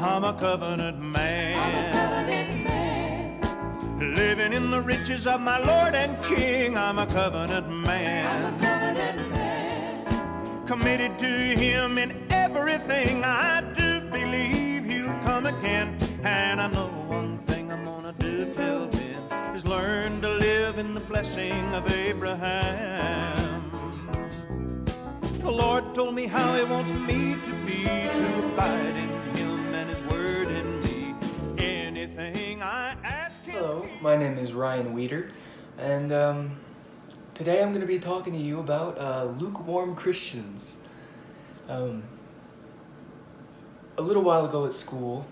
I'm a covenant man. Living in the riches of my Lord and King, I'm a covenant man. Committed to Him in everything I do, believe He'll come again. And I know one thing I'm gonna do till then is learn to live in the blessing of Abraham. The Lord told me how He wants me to be, to abide in Him and His word in me. Anything I ask Him. Hello, my name is Ryan Weeter, and today I'm going to be talking to you about lukewarm Christians. A little while ago at school,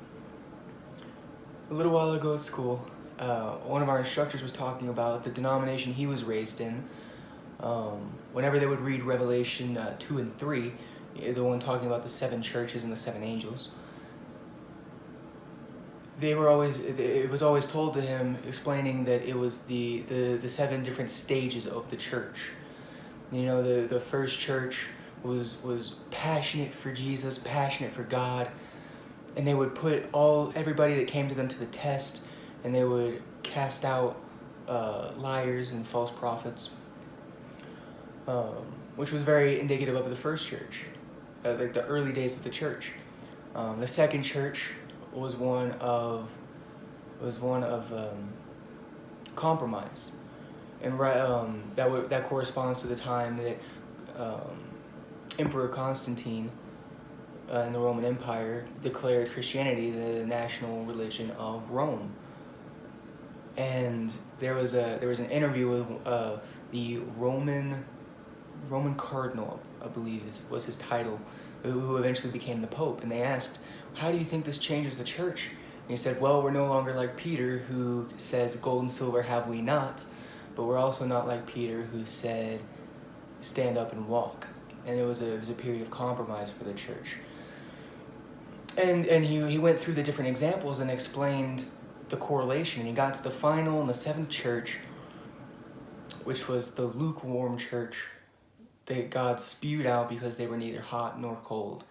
one of our instructors was talking about the denomination he was raised in. Whenever they would read Revelation 2 and 3, the one talking about the 7 churches and the 7 angels, it was always told to him, explaining that it was the 7 different stages of the church. You know, the first church was passionate for Jesus, passionate for God, and they would put everybody that came to them to the test, and they would cast out liars and false prophets, which was very indicative of the first church, like the early days of the church. The second church was one of compromise, and that corresponds to the time that Emperor Constantine in the Roman Empire declared Christianity the national religion of Rome. And there was an interview with the Roman cardinal, I believe was his title, who eventually became the Pope, and they asked, "How do you think this changes the church?" And he said, "Well, we're no longer like Peter, who says, 'Gold and silver have we not,' but we're also not like Peter, who said, 'Stand up and walk.'" And it was a period of compromise for the church. And he went through the different examples and explained the correlation, and he got to the final and the 7th church, which was the lukewarm church that God spewed out because they were neither hot nor cold.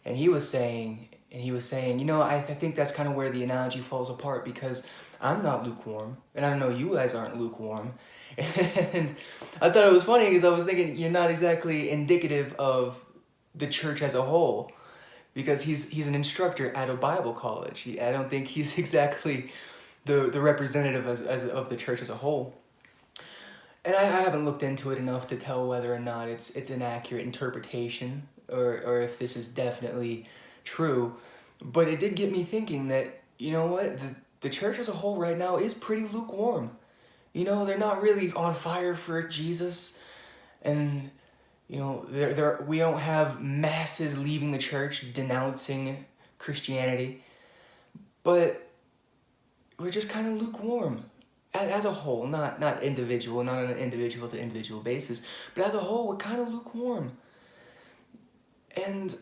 And he was saying, you know, I think that's kind of where the analogy falls apart, because I'm not lukewarm, and I know you guys aren't lukewarm. And I thought it was funny because I was thinking, you're not exactly indicative of the church as a whole, because he's an instructor at a Bible college. I don't think he's exactly the representative of the church as a whole. And I haven't looked into it enough to tell whether or not it's an accurate interpretation, or if this is definitely true. But it did get me thinking that, you know what, the church as a whole right now is pretty lukewarm. You know, they're not really on fire for Jesus, and you know, we don't have masses leaving the church denouncing Christianity, but we're just kind of lukewarm as a whole, not individual, not on an individual to individual basis, but as a whole, we're kind of lukewarm. And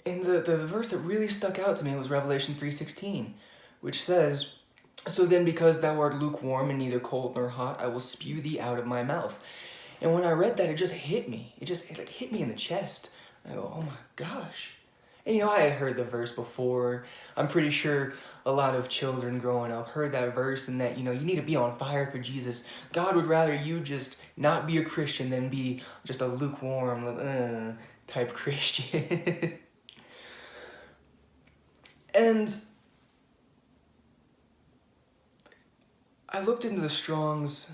the verse that really stuck out to me was Revelation 3:16, which says, "So then, because thou art lukewarm and neither cold nor hot, I will spew thee out of my mouth." And when I read that, it just hit me. It hit me in the chest. I go, oh my gosh. And you know, I had heard the verse before. I'm pretty sure a lot of children growing up heard that verse, and that, you know, you need to be on fire for Jesus. God would rather you just not be a Christian than be just a lukewarm type Christian. And I looked in the Strong's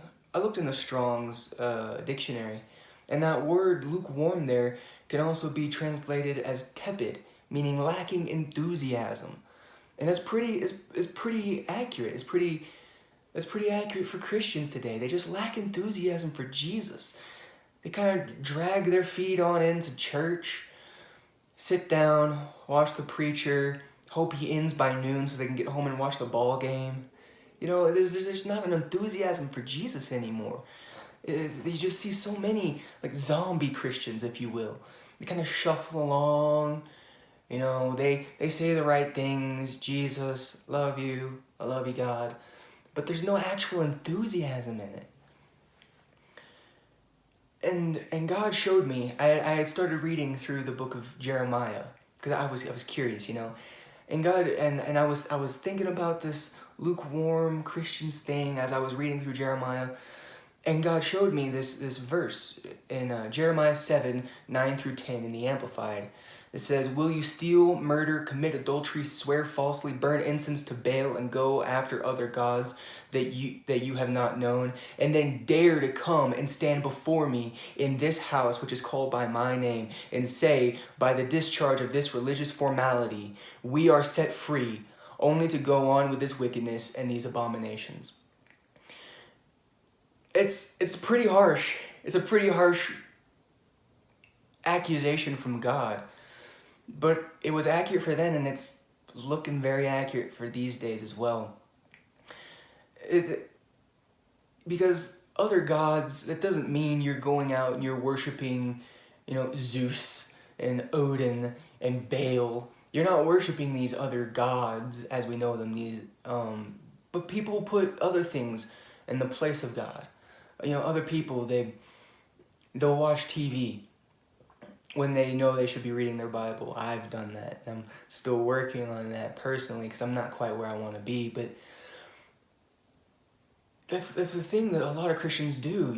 dictionary, and that word lukewarm there can also be translated as tepid, meaning lacking enthusiasm. And that's pretty accurate. It's pretty accurate for Christians today. They just lack enthusiasm for Jesus. They kind of drag their feet on into church, sit down, watch the preacher, hope he ends by noon so they can get home and watch the ball game. You know, there's not an enthusiasm for Jesus anymore. You just see so many, like, zombie Christians, if you will. They kind of shuffle along, you know, they say the right things, Jesus, love you, I love you, God, but there's no actual enthusiasm in it. And God showed me, I had started reading through the book of Jeremiah, because I was curious, and God, and I was thinking about this lukewarm Christians thing as I was reading through Jeremiah, and God showed me this verse in Jeremiah 7:9-10 in the Amplified. It says, "Will you steal, murder, commit adultery, swear falsely, burn incense to Baal, and go after other gods that you have not known, and then dare to come and stand before me in this house which is called by my name, and say, by the discharge of this religious formality, we are set free, only to go on with this wickedness and these abominations." It's pretty harsh. It's a pretty harsh accusation from God. But it was accurate for then, and it's looking very accurate for these days as well. Because other gods, that doesn't mean you're going out and you're worshiping, Zeus and Odin and Baal. You're not worshiping these other gods as we know them. But people put other things in the place of God. Other people, they'll watch TV when they know they should be reading their Bible. I've done that. I'm still working on that personally because I'm not quite where I want to be. But that's the thing that a lot of Christians do.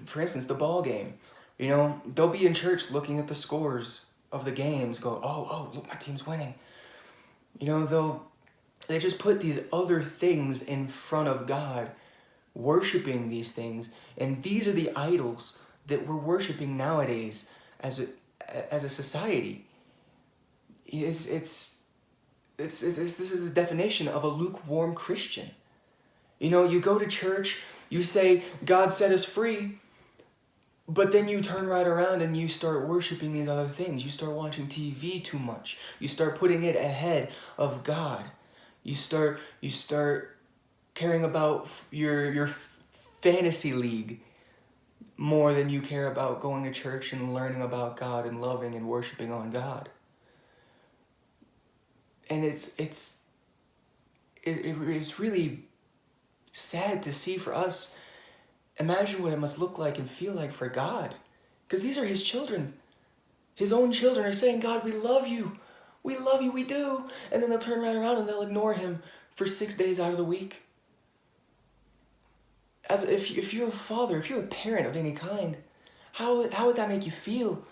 For instance, the ball game. They'll be in church looking at the scores of the games, go, oh, look, my team's winning. They just put these other things in front of God, worshiping these things, and these are the idols that we're worshiping nowadays as a society. This is the definition of a lukewarm Christian. You go to church, you say, God set us free, but then you turn right around and you start worshiping these other things. You start watching TV too much. You start putting it ahead of God. You start caring about your fantasy league more than you care about going to church and learning about God and loving and worshiping on God. And it's really sad to see for us. Imagine what it must look like and feel like for God. Because these are his children. His own children are saying, God, we love you. We love you, we do. And then they'll turn right around and they'll ignore him for 6 days out of the week. As if you're a father, if you're a parent of any kind, how would that make you feel?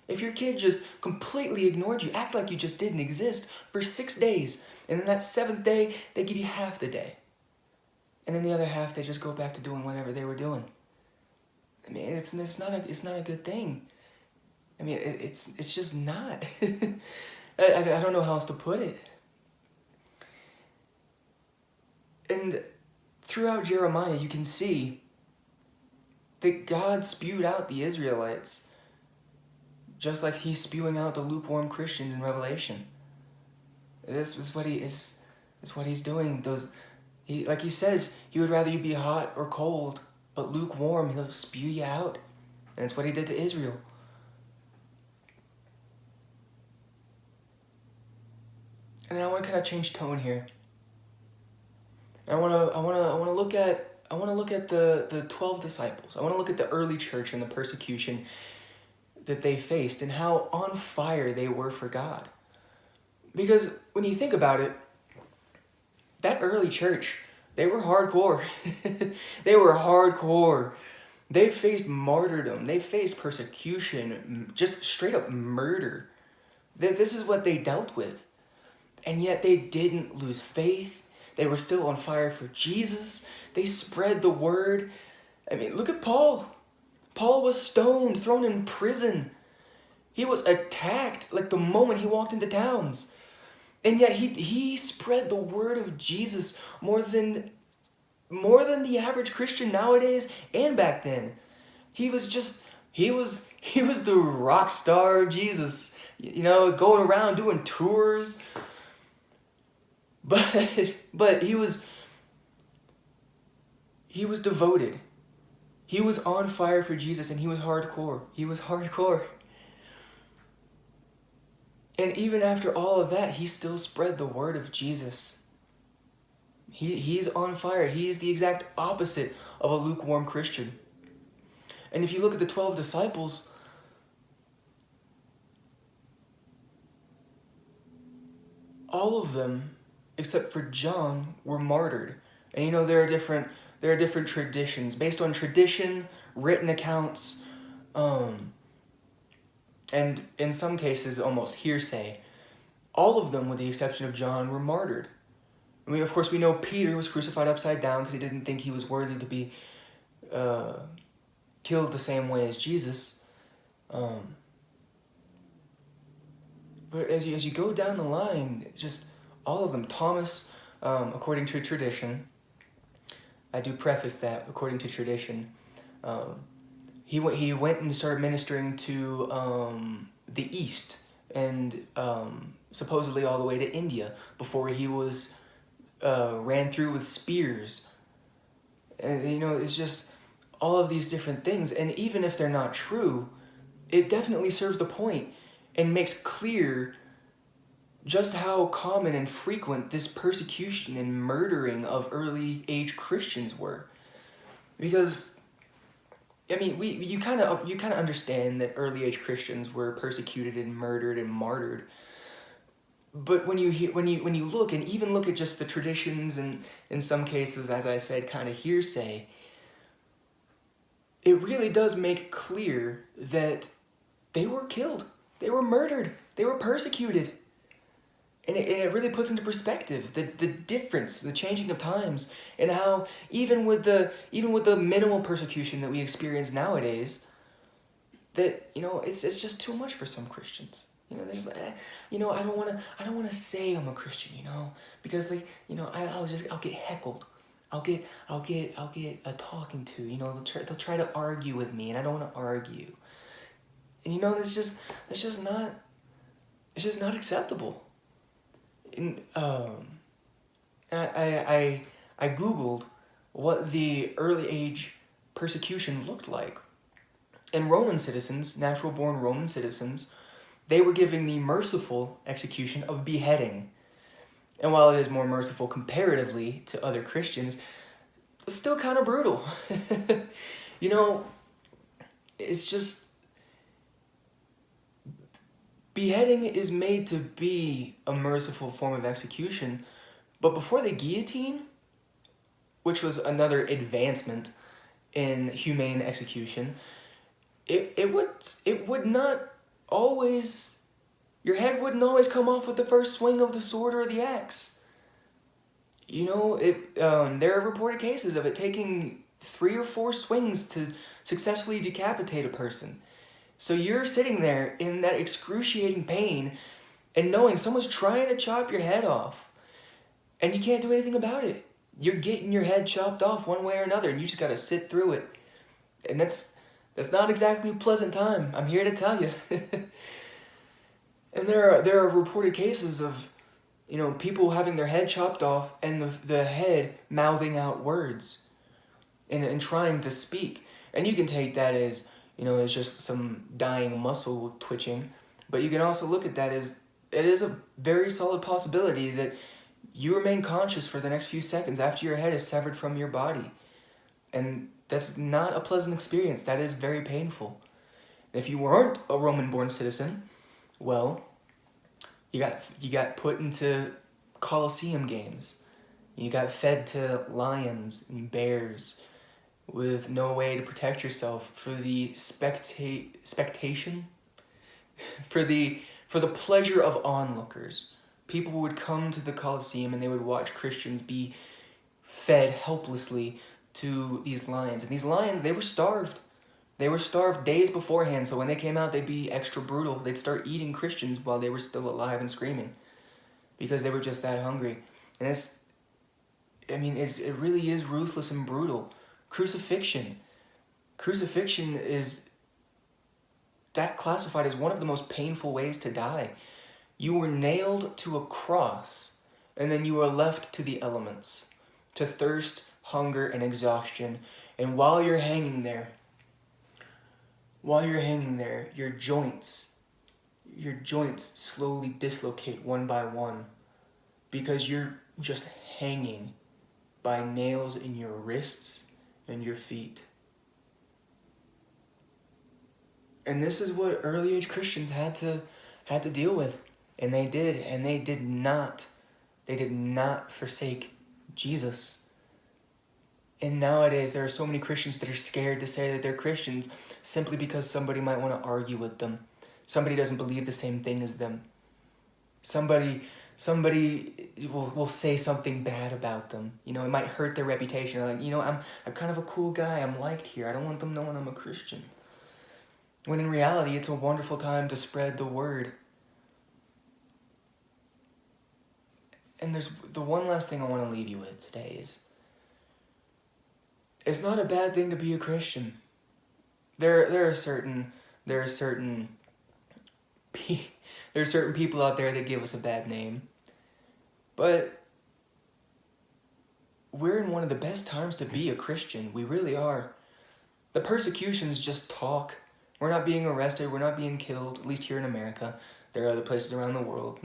If your kid just completely ignored you, act like you just didn't exist for 6 days, and then that 7th day, they give you half the day. And then the other half, they just go back to doing whatever they were doing. I mean, it's not a good thing. I mean, it's just not. I don't know how else to put it. And throughout Jeremiah, you can see that God spewed out the Israelites just like he's spewing out the lukewarm Christians in Revelation. This is what he's doing. Like he says, he would rather you be hot or cold, but lukewarm, he'll spew you out. And it's what he did to Israel. And I want to kind of change tone here. I want to look at the 12 disciples. I want to look at the early church and the persecution that they faced and how on fire they were for God. Because when you think about it, that early church, they were hardcore. They were hardcore. They faced martyrdom. They faced persecution, just straight up murder. This is what they dealt with. And yet they didn't lose faith. They were still on fire for Jesus. They spread the word. I mean, look at Paul. Paul was stoned, thrown in prison. He was attacked like the moment he walked into towns. And yet he spread the word of Jesus more than the average Christian nowadays and back then. He was the rock star of Jesus, going around doing tours. But he was devoted. He was on fire for Jesus, and he was hardcore. He was hardcore. And even after all of that, he still spread the word of Jesus. He's on fire. He's the exact opposite of a lukewarm Christian. And if you look at the 12 disciples, all of them, except for John, were martyred. And you know, there are different traditions based on tradition, written accounts, and in some cases almost hearsay. All of them, with the exception of John, were martyred. I mean, of course, we know Peter was crucified upside down because he didn't think he was worthy to be killed the same way as Jesus. But as you go down the line, just all of them. Thomas, according to tradition, I do preface that, according to tradition, he went and started ministering to the East, and supposedly all the way to India before he was ran through with spears. And you know, it's just all of these different things, and even if they're not true, it definitely serves the point and makes clear just how common and frequent this persecution and murdering of early age Christians were. Because I mean, you kind of understand that early age Christians were persecuted and murdered and martyred. But when you look, and even look at just the traditions, and in some cases, as I said, kind of hearsay, it really does make clear that they were killed, they were murdered, they were persecuted. And it really puts into perspective the difference, the changing of times, and how even with the minimal persecution that we experience nowadays, that, you know, it's just too much for some Christians. You know, there's you know, I don't want to say I'm a Christian, you know, because you know, I'll get heckled. I'll get a talking to, you know, they'll try to argue with me, and I don't want to argue. And you know, it's just not acceptable. And I Googled what the early age persecution looked like. And Roman citizens, natural born Roman citizens, they were giving the merciful execution of beheading. And while it is more merciful comparatively to other Christians, it's still kind of brutal. You know, it's just, beheading is made to be a merciful form of execution, but before the guillotine, which was another advancement in humane execution, it would not always, your head wouldn't always come off with the first swing of the sword or the axe. You know, there are reported cases of it taking 3 or 4 swings to successfully decapitate a person. So you're sitting there in that excruciating pain and knowing someone's trying to chop your head off, and you can't do anything about it. You're getting your head chopped off one way or another, and you just gotta sit through it. And that's not exactly a pleasant time, I'm here to tell you. And there are reported cases of, you know, people having their head chopped off and the head mouthing out words and trying to speak. And you can take that as, you know, it's just some dying muscle twitching, but you can also look at that as it is a very solid possibility that you remain conscious for the next few seconds after your head is severed from your body. And that's not a pleasant experience. That is very painful. And if you weren't a Roman-born citizen, well, you got put into Colosseum games. You got fed to lions and bears with no way to protect yourself for the spectation, for the pleasure of onlookers. People would come to the Colosseum and they would watch Christians be fed helplessly to these lions. And these lions, they were starved. They were starved days beforehand, so when they came out, they'd be extra brutal. They'd start eating Christians while they were still alive and screaming because they were just that hungry. And it really is ruthless and brutal. Crucifixion is that classified as one of the most painful ways to die. You were nailed to a cross, and then you were left to the elements, to thirst, hunger, and exhaustion. And while you're hanging there, your joints slowly dislocate one by one because you're just hanging by nails in your wrists and your feet. And this is what early age Christians had to deal with. And they did, and they did not forsake Jesus. And nowadays, there are so many Christians that are scared to say that they're Christians simply because somebody might want to argue with them. Somebody doesn't believe the same thing as them. Somebody will say something bad about them. You know, it might hurt their reputation. Like, you know, I'm kind of a cool guy. I'm liked here. I don't want them knowing I'm a Christian. When in reality, it's a wonderful time to spread the word. And there's the one last thing I want to leave you with today is, it's not a bad thing to be a Christian. There are certain people out there that give us a bad name, but we're in one of the best times to be a Christian. We really are. The persecutions just talk. We're not being arrested. We're not being killed, at least here in America. There are other places around the world,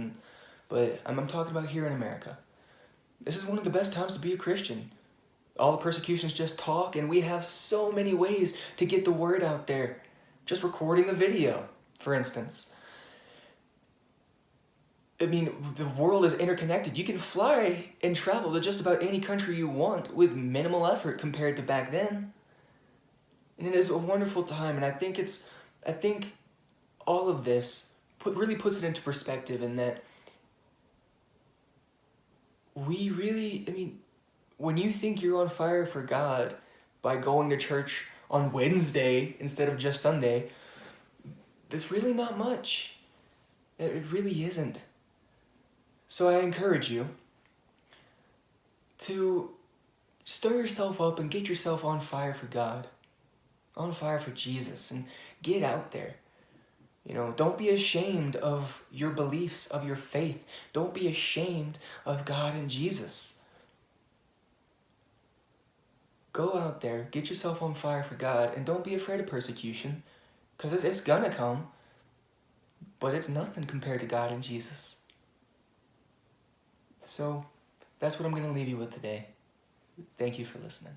but I'm talking about here in America. This is one of the best times to be a Christian. All the persecutions just talk, and we have so many ways to get the word out there. Just recording a video, for instance. I mean, the world is interconnected. You can fly and travel to just about any country you want with minimal effort compared to back then. And it is a wonderful time, and I think all of this really puts it into perspective in that we really, I mean, when you think you're on fire for God by going to church on Wednesday instead of just Sunday, there's really not much. It really isn't. So I encourage you to stir yourself up and get yourself on fire for God, on fire for Jesus, and get out there. You know, don't be ashamed of your beliefs, of your faith. Don't be ashamed of God and Jesus. Go out there, get yourself on fire for God, and don't be afraid of persecution, because it's gonna come, but it's nothing compared to God and Jesus. So, that's what I'm going to leave you with today. Thank you for listening.